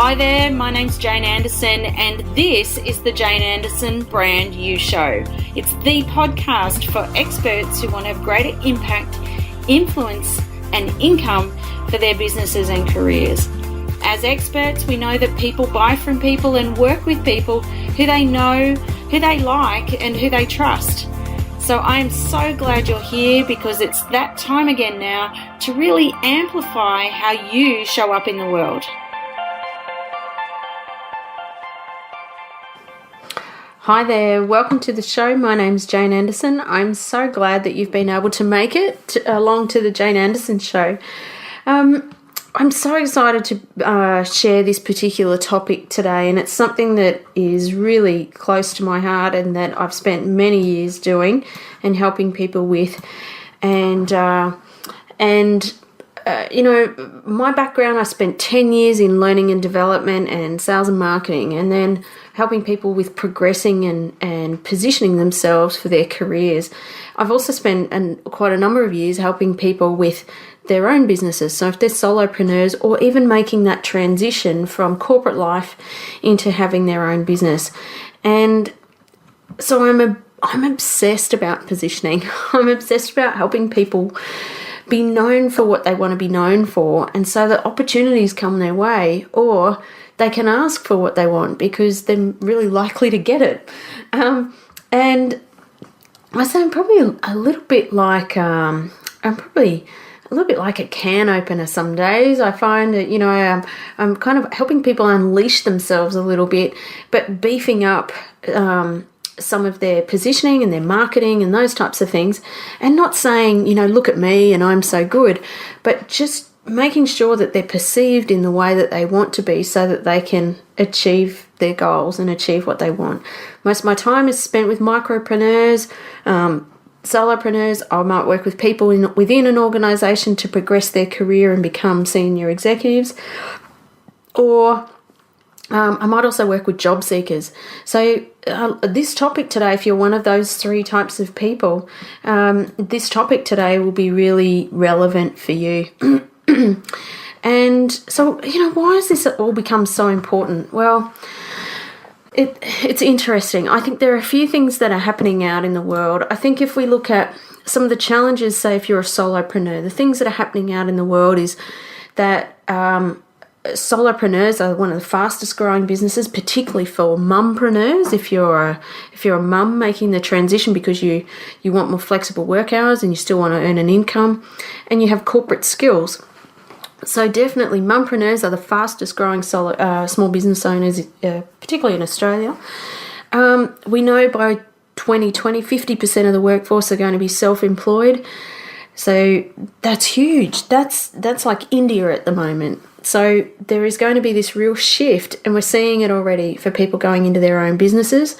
Hi there, my name's Jane Anderson and this is the Jane Anderson Brand You Show. It's the podcast for experts who want to have greater impact, influence and income for their businesses and careers. As experts, we know that people buy from people and work with people who they know, who they like and who they trust. So I'm so glad you're here because it's that time again now to really amplify how you show up in the world. Hi there, welcome to the show. My name's Jane Anderson. I'm so glad that you've been able to make it along to the Jane Anderson show. I'm so excited to share this particular topic today, and it's something that is really close to my heart and that I've spent many years doing and helping people with. My background, I spent 10 years in learning and development and sales and marketing, and then helping people with progressing and positioning themselves for their careers. I've also spent quite a number of years helping people with their own businesses. So if they're solopreneurs or even making that transition from corporate life into having their own business. And so I'm obsessed about positioning. I'm obsessed about helping people be known for what they want to be known for, and so that opportunities come their way, or they can ask for what they want because they're really likely to get it. And I say I'm probably a little bit like a can opener some days. I find that, I'm kind of helping people unleash themselves a little bit, but beefing up some of their positioning and their marketing and those types of things, and not saying, look at me and I'm so good, but just making sure that they're perceived in the way that they want to be so that they can achieve their goals and achieve what they want. Most of my time is spent with micropreneurs, solopreneurs. I might work with people within an organisation to progress their career and become senior executives, or I might also work with job seekers. So this topic today, if you're one of those three types of people, this topic today will be really relevant for you. And so, why has this all become so important? Well, it's interesting. I think there are a few things that are happening out in the world. I think if we look at some of the challenges, say if you're a solopreneur, the things that are happening out in the world is that solopreneurs are one of the fastest growing businesses, particularly for mumpreneurs. If you're a mum making the transition because you want more flexible work hours and you still want to earn an income, and you have corporate skills. So definitely mumpreneurs are the fastest growing small business owners, particularly in Australia. We know by 2020, 50% of the workforce are going to be self-employed. So that's huge. That's like India at the moment. So there is going to be this real shift, and we're seeing it already for people going into their own businesses.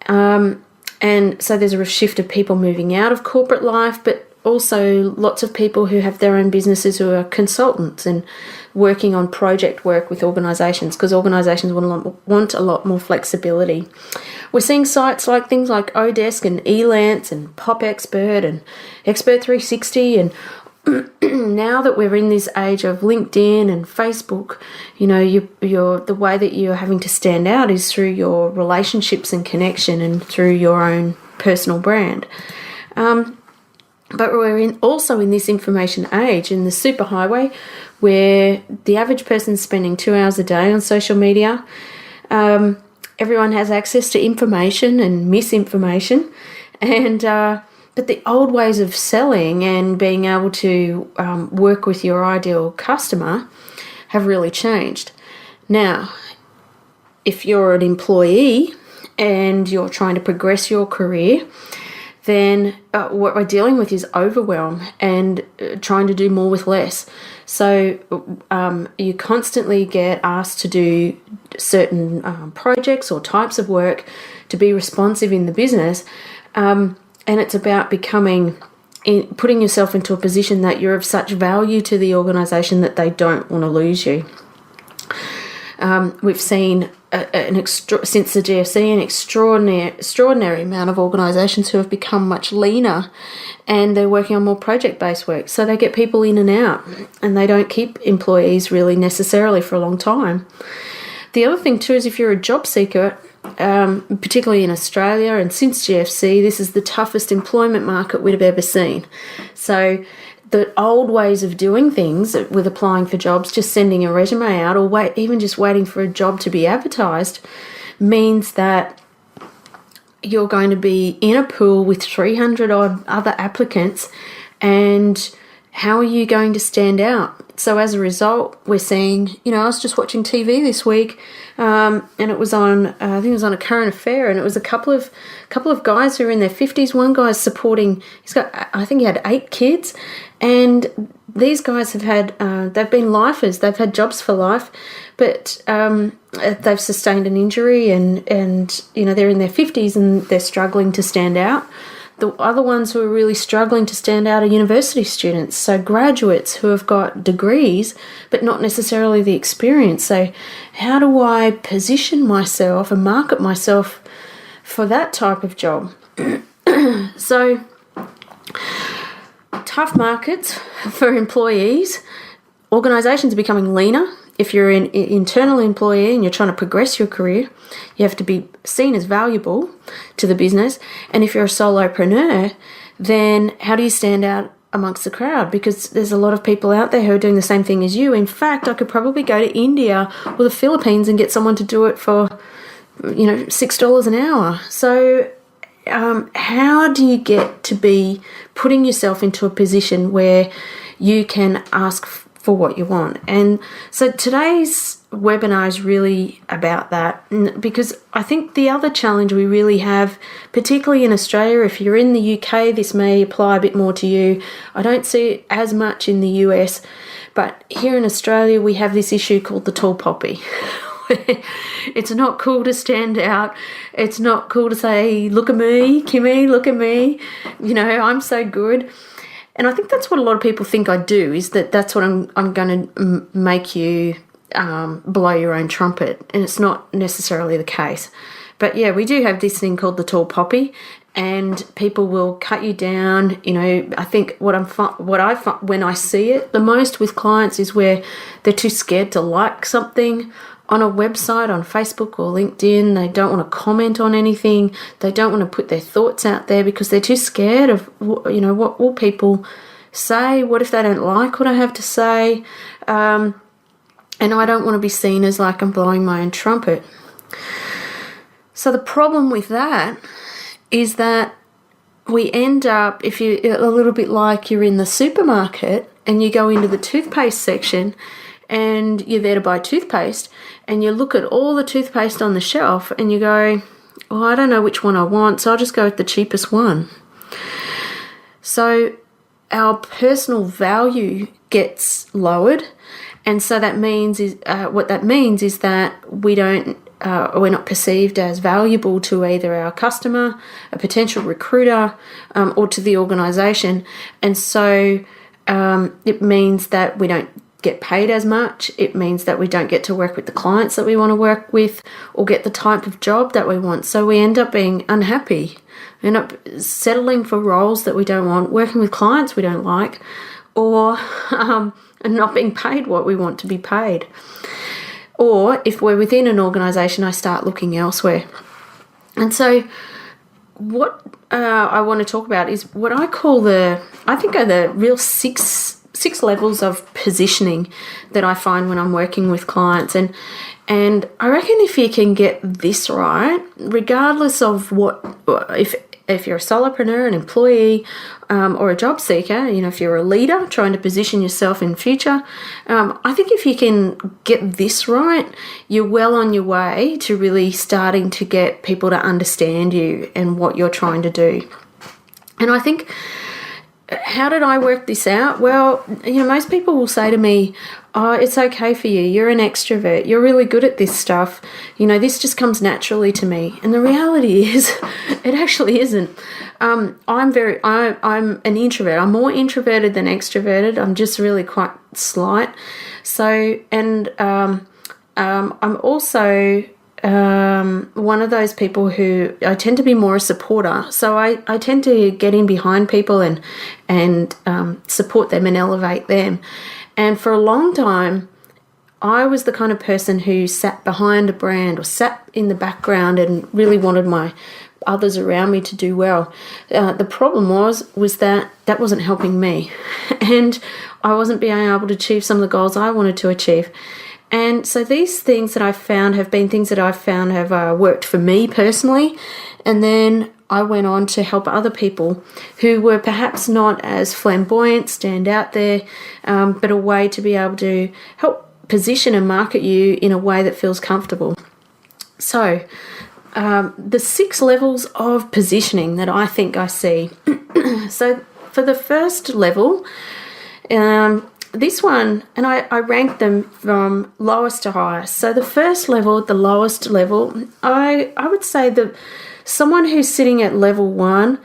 And so there's a shift of people moving out of corporate life, but also lots of people who have their own businesses who are consultants and working on project work with organisations, because organisations want a lot more flexibility. We're seeing sites like things like Odesk and Elance and Pop Expert and Expert 360, and now that we're in this age of LinkedIn and Facebook, you're the way that you're having to stand out is through your relationships and connection and through your own personal brand. But we're also in this information age, in the superhighway, where the average person's spending 2 hours a day on social media. Everyone has access to information and misinformation, and but the old ways of selling and being able to work with your ideal customer have really changed. Now, if you're an employee and you're trying to progress your career, then what we're dealing with is overwhelm and trying to do more with less. So you constantly get asked to do certain projects or types of work to be responsive in the business, and it's about putting yourself into a position that you're of such value to the organisation that they don't want to lose you. We've seen since the GFC, an extraordinary amount of organisations who have become much leaner, and they're working on more project-based work. So they get people in and out, and they don't keep employees really necessarily for a long time. The other thing too is if you're a job seeker, particularly in Australia, and since GFC, this is the toughest employment market we've ever seen. So the old ways of doing things with applying for jobs, just sending a resume out, or even just waiting for a job to be advertised, means that you're going to be in a pool with 300 odd other applicants, and how are you going to stand out? So as a result, we're seeing, I was just watching TV this week, and it was on, I think it was on A Current Affair, and it was a couple of guys who are in their 50s. One guy's supporting, I think he had 8 kids, and these guys have had, they've been lifers, they've had jobs for life, but they've sustained an injury, and they're in their 50s and they're struggling to stand out. The other ones who are really struggling to stand out are university students, so graduates who have got degrees but not necessarily the experience. So how do I position myself and market myself for that type of job? So tough markets for employees. Organisations are becoming leaner. If you're an internal employee and you're trying to progress your career, you have to be seen as valuable to the business. And if you're a solopreneur, then how do you stand out amongst the crowd? Because there's a lot of people out there who are doing the same thing as you. In fact, I could probably go to India or the Philippines and get someone to do it for, $6 an hour. So how do you get to be putting yourself into a position where you can ask for what you want? And so today's webinar is really about that, because I think the other challenge we really have, particularly in Australia, if you're in the UK, this may apply a bit more to you. I don't see it as much in the US, but here in Australia we have this issue called the tall poppy. It's not cool to stand out. It's not cool to say, look at me, Kimmy, look at me. I'm so good. And I think that's what a lot of people think I do, is that's what I'm going to make you blow your own trumpet. And it's not necessarily the case. But yeah, we do have this thing called the tall poppy, and people will cut you down. I think what I find when I see it the most with clients is where they're too scared to like something on a website, on Facebook or LinkedIn. They don't want to comment on anything. They don't want to put their thoughts out there because they're too scared of, what will people say? What if they don't like what I have to say? And I don't want to be seen as like I'm blowing my own trumpet. So the problem with that is that we end up, if you're a little bit like you're in the supermarket and you go into the toothpaste section and you're there to buy toothpaste, and you look at all the toothpaste on the shelf and you go, oh, I don't know which one I want, so I'll just go with the cheapest one. So our personal value gets lowered, and so that means what that means is that we're not perceived as valuable to either our customer, a potential recruiter, or to the organisation, and so it means that we don't get paid as much. It means that we don't get to work with the clients that we want to work with or get the type of job that we want. So we end up being unhappy. We end up settling for roles that we don't want, working with clients we don't like, or not being paid what we want to be paid. Or if we're within an organisation, I start looking elsewhere. And so what I want to talk about is what I call I think are the real six levels of positioning that I find when I'm working with clients. And I reckon if you can get this right, regardless of if you're a solopreneur, an employee, or a job seeker, if you're a leader trying to position yourself in future, I think if you can get this right, you're well on your way to really starting to get people to understand you and what you're trying to do. And I think, how did I work this out? Well, most people will say to me, oh, it's okay for you. You're an extrovert. You're really good at this stuff. This just comes naturally to me. And the reality is, it actually isn't. I'm an introvert. I'm more introverted than extroverted. I'm just really quite slight. So, and I'm also one of those people who I tend to be more a supporter. So I tend to get in behind people and support them and elevate them. And for a long time, I was the kind of person who sat behind a brand or sat in the background and really wanted my others around me to do well. The problem was that wasn't helping me, and I wasn't being able to achieve some of the goals I wanted to achieve. And so these things that I've found have been things that I've found have worked for me personally, and then I went on to help other people who were perhaps not as flamboyant, stand out there, but a way to be able to help position and market you in a way that feels comfortable. So the 6 levels of positioning that I think I see. So for the first level, this one, and I ranked them from lowest to highest. So the first level, the lowest level, I would say that someone who's sitting at level 1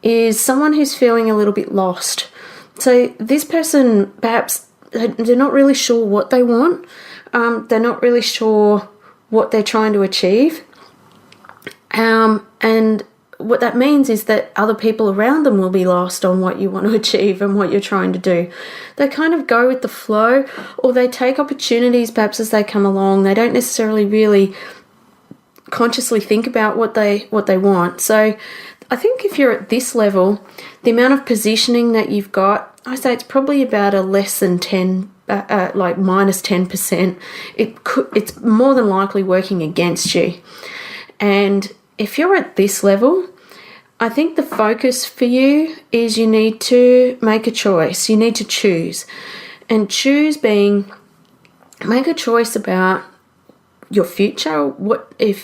is someone who's feeling a little bit lost. So this person, perhaps they're not really sure what they want. They're not really sure what they're trying to achieve. And what that means is that other people around them will be lost on what you want to achieve and what you're trying to do. They kind of go with the flow, or they take opportunities perhaps as they come along. They don't necessarily really consciously think about what they want. So I think if you're at this level, the amount of positioning that you've got, I say it's probably about a less than 10, like minus 10%. It's more than likely working against you. And if you're at this level, I think the focus for you is you need to make a choice. You need to choose. And choose being, make a choice about your future.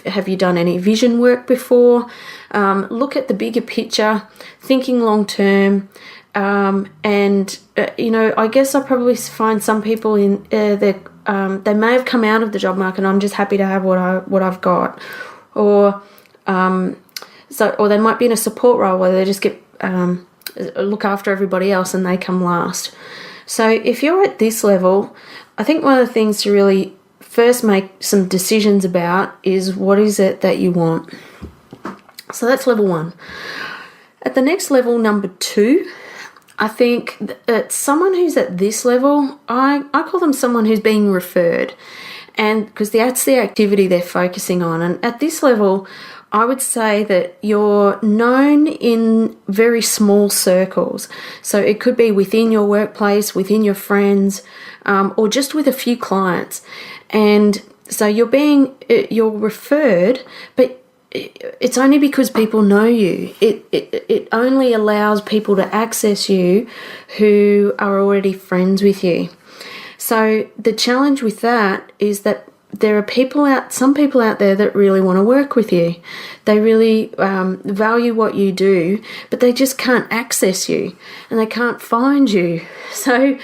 Have you done any vision work before? Look at the bigger picture, thinking long term. And I guess I probably find some people in they may have come out of the job market and I'm just happy to have what I've got. Or they might be in a support role where they just get look after everybody else and they come last. So if you're at this level, I think one of the things to really first make some decisions about is what is it that you want. So that's level 1. At the next level, number 2, I think that someone who's at this level, I call them someone who's being referred. And because that's the activity they're focusing on. And at this level, I would say that you're known in very small circles. So it could be within your workplace, within your friends, or just with a few clients. And so you're referred, but it's only because people know you. It only allows people to access you who are already friends with you. So the challenge with that is that there are some people out there that really want to work with you. They really value what you do, but they just can't access you and they can't find you. So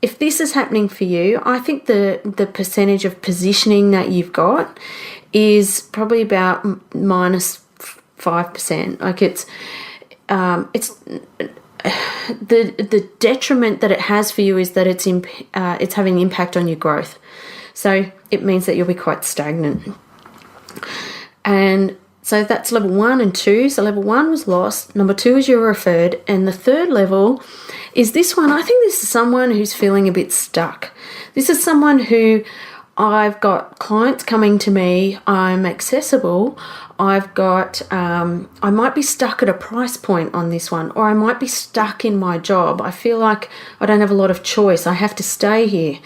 if this is happening for you, I think the percentage of positioning that you've got is probably about minus 5%. Like it's the detriment that it has for you is that it's having impact on your growth. So it means that you'll be quite stagnant. And so that's level 1 and 2. So level 1 was lost. Number 2 is you're referred. And the third level is this one. I think this is someone who's feeling a bit stuck. This is someone who I've got clients coming to me. I'm accessible. I've got, I might be stuck at a price point on this one, or I might be stuck in my job. I feel like I don't have a lot of choice. I have to stay here.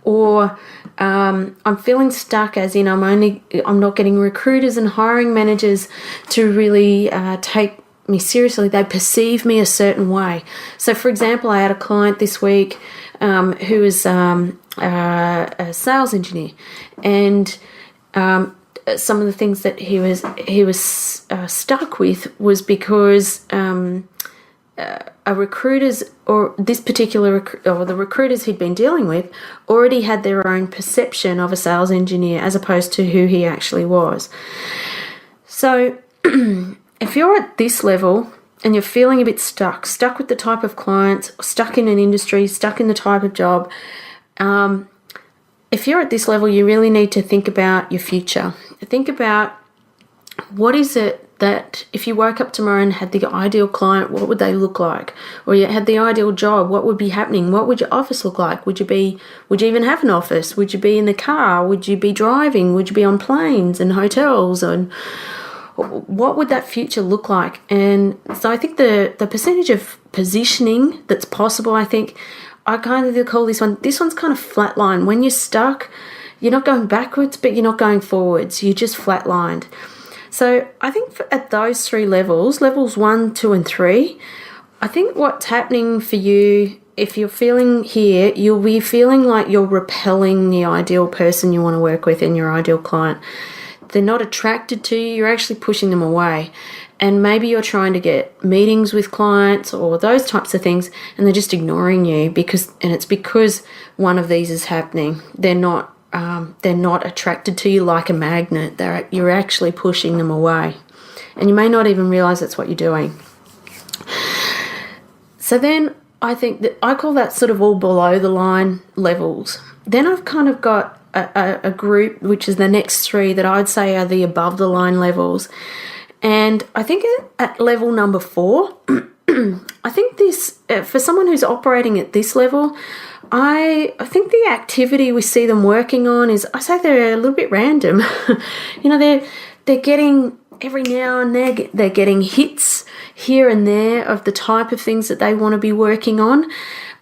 Or I'm feeling stuck as in I'm not getting recruiters and hiring managers to really take me seriously. They perceive me a certain way. So for example, I had a client this week who was a sales engineer, and some of the things that he was stuck with was because a recruiters, or this particular or the recruiters he'd been dealing with, already had their own perception of a sales engineer as opposed to who he actually was. So if you're at this level and you're feeling a bit stuck with the type of clients, stuck in an industry, stuck in the type of job, if you're at this level, you really need to think about your future. Think about what is it that if you woke up tomorrow and had the ideal client, what would they look like? Or you had the ideal job, what would be happening? What would your office look like? Would you even have an office? Would you be in the car? Would you be driving? Would you be on planes and hotels? And what would that future look like? And so I think the percentage of positioning that's possible, I think I kind of call this one's kind of flatline. When you're stuck, you're not going backwards, but you're not going forwards. You're just flatlined. So I think at those three levels 1, 2, and 3, I think what's happening for you, if you're feeling here, you'll be feeling like you're repelling the ideal person you want to work with and your ideal client. They're not attracted to you, you're actually pushing them away. And maybe you're trying to get meetings with clients or those types of things, and they're just ignoring you it's because one of these is happening. They're not attracted to you like a magnet. You're actually pushing them away, and you may not even realize that's what you're doing. So then I think that I call that sort of all below the line levels. Then I've kind of got a group, which is the next three, that I'd say are the above the line levels. And I think at level number 4, I think this, for someone who's operating at this level, I think the activity we see them working on is, I say they're a little bit random. They're getting, every now and then, they're getting hits here and there of the type of things that they want to be working on.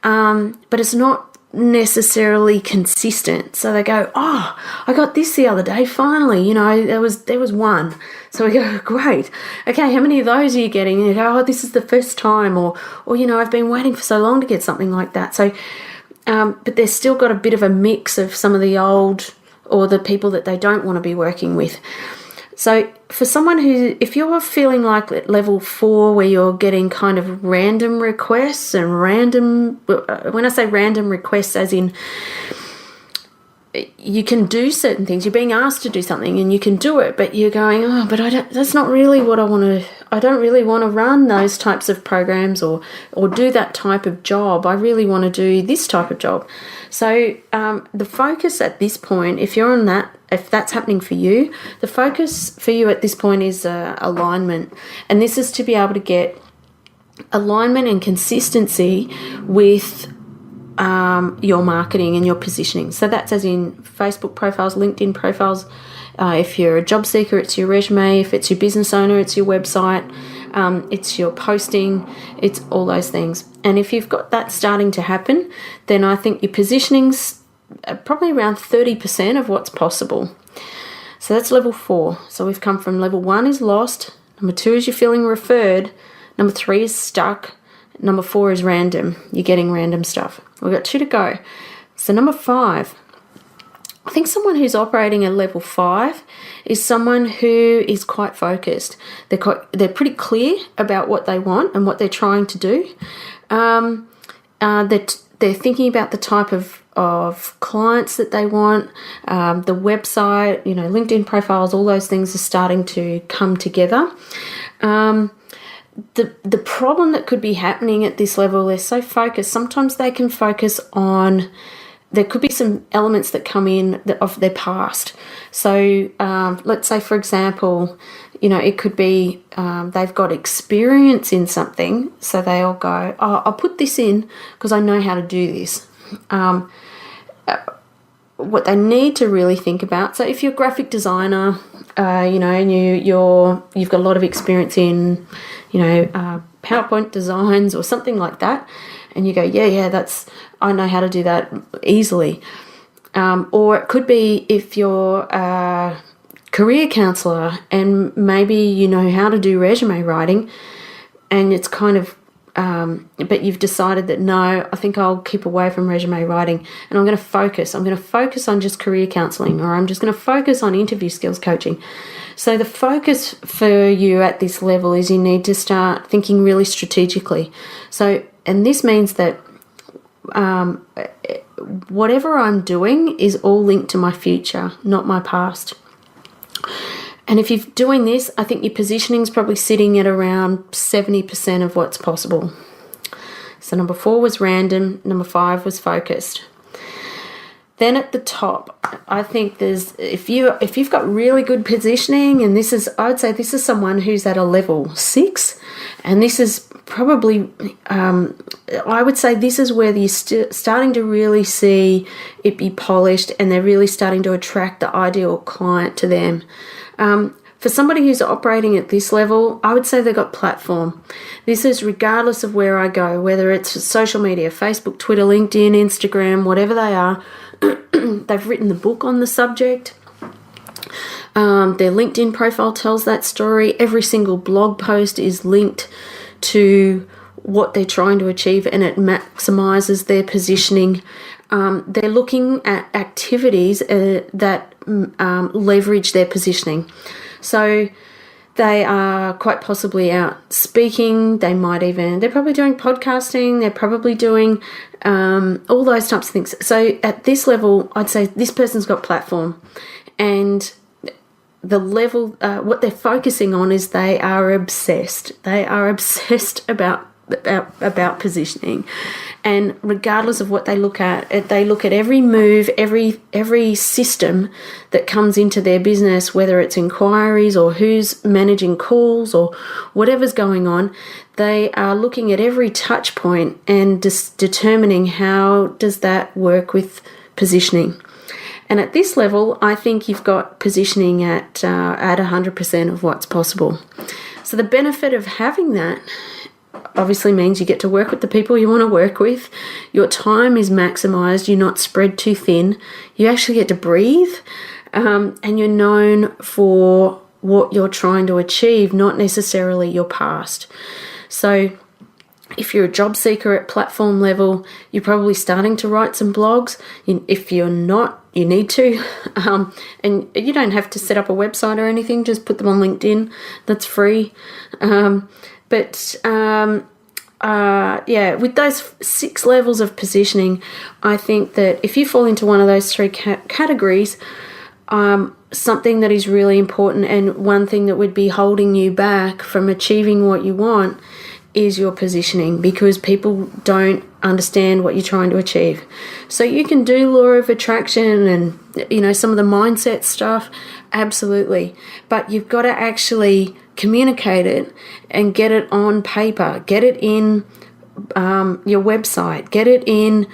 But it's not necessarily consistent. So they go, oh, I got this the other day, finally, there was one. So we go, great. Okay, how many of those are you getting? And you go, oh, this is the first time, or I've been waiting for so long to get something like that. So but they've still got a bit of a mix of some of the old or the people that they don't want to be working with. So for someone if you're feeling like at level 4 where you're getting kind of random requests and when I say random requests, as in you can do certain things, you're being asked to do something and you can do it, but you're going, oh, but that's not really what I want to, I don't really want to run those types of programs or do that type of job. I really want to do this type of job. So the focus at this point, if you're on that, if that's happening for you, the focus for you at this point is alignment. And this is to be able to get alignment and consistency with your marketing and your positioning. So that's as in Facebook profiles, LinkedIn profiles. If you're a job seeker, it's your resume. If it's your business owner, it's your website. It's your posting. It's all those things. And if you've got that starting to happen, then I think your positioning's probably around 30% of what's possible. So that's level 4. So we've come from level 1 is lost. Number 2 is you're feeling referred. Number 3 is stuck. Number 4 is random. You're getting random stuff. We've got 2 to go. So number 5, I think someone who's operating at level 5 is someone who is quite focused. They're pretty clear about what they want and what they're trying to do. They're thinking about the type of clients that they want, the website, LinkedIn profiles, all those things are starting to come together. The problem that could be happening at this level, they're so focused. Sometimes they can focus on, there could be some elements that come in of their past. So let's say, for example, it could be they've got experience in something. So they'll go, oh, I'll put this in because I know how to do this. What they need to really think about. So if you're a graphic designer, and you've got a lot of experience in, PowerPoint designs or something like that, and you go, I know how to do that easily. Or it could be if you're a career counsellor and maybe you know how to do resume writing, and it's kind of but you've decided that no, I think I'll keep away from resume writing and I'm going to focus on just career counselling, or I'm just going to focus on interview skills coaching. So the focus for you at this level is you need to start thinking really strategically. So, and this means that whatever I'm doing is all linked to my future, not my past. And if you're doing this, I think your positioning is probably sitting at around 70% of what's possible. So number 4 was random, number 5 was focused. Then at the top, I think there's, if you've got really good positioning, and I would say this is someone who's at a level 6, and this is probably, I would say this is where you're starting to really see it be polished, and they're really starting to attract the ideal client to them. For somebody who's operating at this level, I would say they've got platform. This is regardless of where I go, whether it's social media, Facebook, Twitter, LinkedIn, Instagram, whatever they are. They've written the book on the subject. Their LinkedIn profile tells that story. Every single blog post is linked to what they're trying to achieve, and it maximizes their positioning. They're looking at activities that leverage their positioning. So they are quite possibly out speaking. They're probably doing podcasting. They're probably doing all those types of things. So at this level, I'd say this person's got platform, and the level, what they're focusing on is they are obsessed. They are obsessed about positioning, and regardless of what they look at every move, every system that comes into their business, whether it's inquiries or who's managing calls or whatever's going on. They are looking at every touch point and determining how does that work with positioning. And at this level, I think you've got positioning at 100% of what's possible. So the benefit of having that obviously means you get to work with the people you want to work with. Your time is maximized. You're not spread too thin. You actually get to breathe, and you're known for what you're trying to achieve, not necessarily your past. So if you're a job seeker at platform level, you're probably starting to write some blogs. If you're not, you need to. And you don't have to set up a website or anything. Just put them on LinkedIn. That's free. With those 6 levels of positioning, I think that if you fall into one of those 3 categories, something that is really important, and one thing that would be holding you back from achieving what you want, is your positioning, because people don't understand what you're trying to achieve. So you can do law of attraction and some of the mindset stuff, absolutely, but you've got to actually communicate it and get it on paper, get it in your website, get it in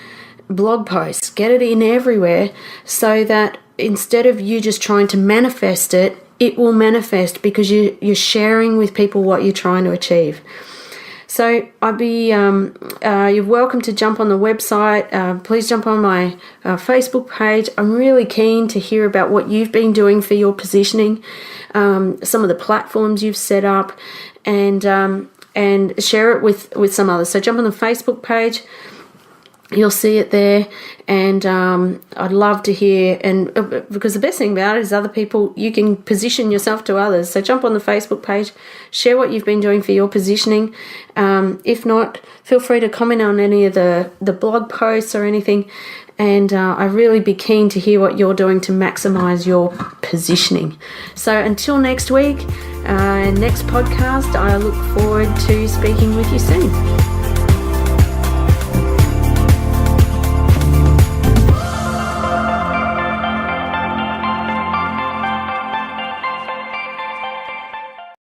blog posts, get it in everywhere, so that instead of you just trying to manifest it, it will manifest because you're sharing with people what you're trying to achieve. So you're welcome to jump on the website. Please jump on my Facebook page. I'm really keen to hear about what you've been doing for your positioning, some of the platforms you've set up, and share it with some others. So jump on the Facebook page. You'll see it there, and I'd love to hear, and because the best thing about it is other people, you can position yourself to others. So jump on the Facebook page, share what you've been doing for your positioning. If not, feel free to comment on any of the blog posts or anything, and I'd really be keen to hear what you're doing to maximize your positioning. So until next week, next podcast, I look forward to speaking with you soon.